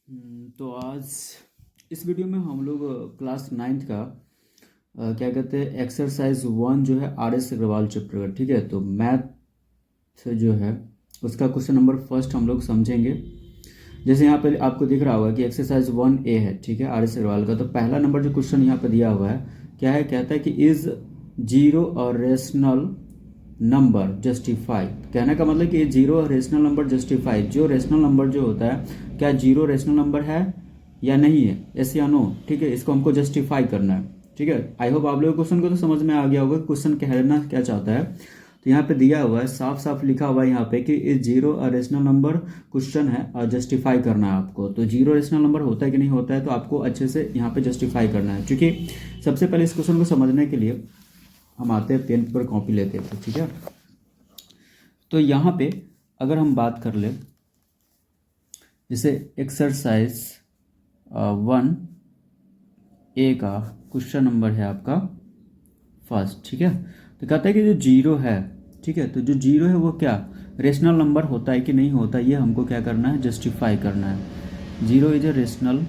तो आज इस वीडियो में हम लोग क्लास 9th का क्या कहते हैं एक्सरसाइज 1 जो है आर एस अग्रवाल चैप्टर का। ठीक है, तो मैथ जो है उसका क्वेश्चन नंबर फर्स्ट हम लोग समझेंगे। जैसे यहाँ पे आपको दिख रहा होगा कि एक्सरसाइज 1A है, ठीक है, आर एस अग्रवाल का। तो पहला नंबर जो क्वेश्चन यहाँ पे दिया हुआ है क्या है, कहता है कि इज जीरो और रेशनल नंबर जस्टिफाई। कहने का मतलब कि जीरो और रेशनल नंबर जस्टिफाई, जो रेशनल नंबर जो होता है क्या जीरो रेशनल नंबर है या नहीं है, यस या नो। ठीक है, इसको हमको जस्टिफाई करना है। ठीक है, आई होप आप लोगों को क्वेश्चन को तो समझ में आ गया होगा क्वेश्चन कहना क्या चाहता है। तो यहाँ पे दिया हुआ है, साफ साफ लिखा हुआ है यहाँ पे कि इस जीरो और रेशनल नंबर क्वेश्चन है और जस्टिफाई करना है आपको। तो जीरो रेशनल नंबर होता है कि नहीं होता है, तो आपको अच्छे से यहाँ पे जस्टिफाई करना है। क्योंकि सबसे पहले इस क्वेश्चन को समझने के लिए हम आते हैं पेन पर कॉपी लेते थे। ठीक है, तो यहाँ पे अगर हम बात कर ले, जैसे एक्सरसाइज 1A का क्वेश्चन नंबर है आपका फर्स्ट। ठीक है, तो कहता है कि जो जीरो है, ठीक है, तो जो जीरो है वो क्या रेशनल नंबर होता है कि नहीं होता, ये हमको क्या करना है, जस्टिफाई करना है। Zero is a rational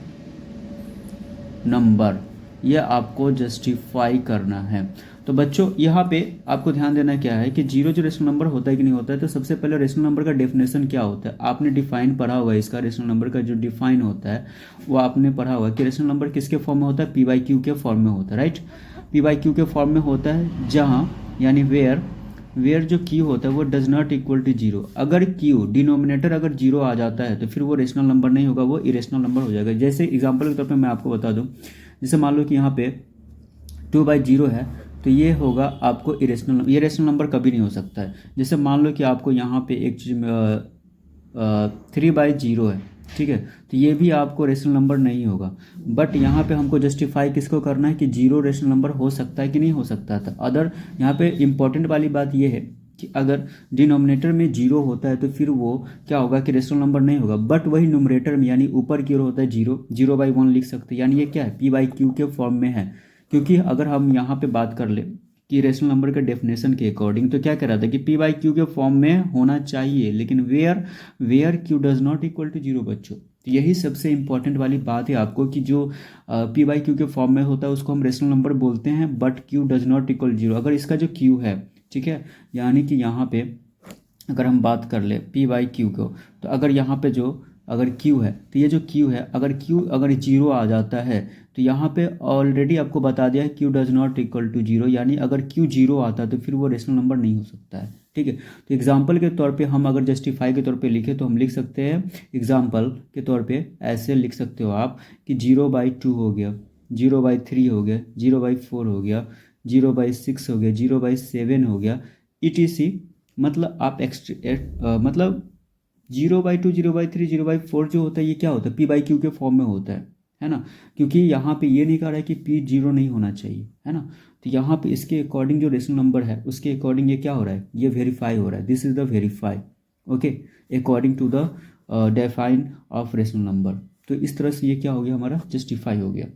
number, ये आपको जस्टिफाई करना है। तो बच्चों यहाँ पे आपको ध्यान देना क्या है कि जीरो जो रेशनल नंबर होता है कि नहीं होता है, तो सबसे पहले रेशनल नंबर का डेफिनेशन क्या होता है आपने डिफाइन पढ़ा हुआ है। इसका रेशनल नंबर का जो डिफाइन होता है वो आपने पढ़ा हुआ है कि रेशनल नंबर किसके फॉर्म में होता है, पी बाई क्यू के फॉर्म में होता है। राइट, पी बाई क्यू के फॉर्म में होता है, जहाँ यानी वेयर जो क्यू होता है वो does not equal to zero. अगर क्यू डिनोमिनेटर अगर जीरो आ जाता है तो फिर वो रेशनल नंबर नहीं होगा, वो इरेशनल नंबर हो जाएगा। जैसे एग्जांपल के तौर पे मैं आपको बता दूं, जैसे मान लो कि यहाँ पे 2/0 है, तो ये होगा आपको इरेशनल, ये रेशनल नंबर कभी नहीं हो सकता है। जैसे मान लो कि आपको यहाँ पे एक चीज 3/0 है, ठीक है, तो ये भी आपको रेशनल नंबर नहीं होगा। बट यहाँ पे हमको जस्टिफाई किसको करना है कि जीरो रेशनल नंबर हो सकता है कि नहीं हो सकता था। अदर यहाँ पे इंपॉर्टेंट वाली बात ये है कि अगर डिनोमिनेटर में जीरो होता है तो फिर वो क्या होगा कि रेशनल नंबर नहीं होगा। बट वही न्यूमरेटर में यानी ऊपर की ओर होता है जीरो, 0/1 लिख सकते हैं, यानी ये क्या है, पी बाई क्यू के फॉर्म में है। क्योंकि अगर हम यहाँ पे बात कर ले कि रेशनल नंबर के डेफिनेशन के अकॉर्डिंग, तो क्या कह रहा था कि पी बाई क्यू के फॉर्म में होना चाहिए, लेकिन where Q does not equal to zero. बच्चों, तो यही सबसे इंपॉर्टेंट वाली बात है आपको कि जो पी बाई क्यू के फॉर्म में होता है उसको हम रेशनल नंबर बोलते हैं, but Q does not equal zero. अगर इसका जो क्यू है, ठीक है, यानी कि यहाँ पे अगर हम बात कर ले पी बाई क्यू को, तो अगर यहाँ पे जो अगर क्यू है, तो ये जो क्यू है अगर जीरो आ जाता है, तो यहाँ पे ऑलरेडी आपको बता दिया है Q does not equal to zero, यानी अगर क्यू जीरो आता है तो फिर वो रेशनल नंबर नहीं हो सकता है। ठीक है, तो एग्जाम्पल के तौर पे हम अगर जस्टिफाई के तौर पे लिखे तो हम लिख सकते हैं, एग्जाम्पल के तौर पे ऐसे लिख सकते हो आप कि 0/2 हो गया, 0/3 हो गया, 0/4 हो गया, 0/6 हो गया, 0/7 हो गया, ETC। मतलब आप मतलब 0/2, 0/3, 0/4 जो होता है ये क्या होता है, पी बाई क्यू के फॉर्म में होता है ना। क्योंकि यहाँ पे ये नहीं कह रहा है कि पी जीरो नहीं होना चाहिए, है ना। तो यहाँ पे इसके अकॉर्डिंग जो रेशनल नंबर है उसके अकॉर्डिंग ये क्या हो रहा है, ये वेरीफाई हो रहा है। This is the verify, okay, according to the define of rational number. तो इस तरह से ये क्या हो गया, हमारा जस्टिफाई हो गया।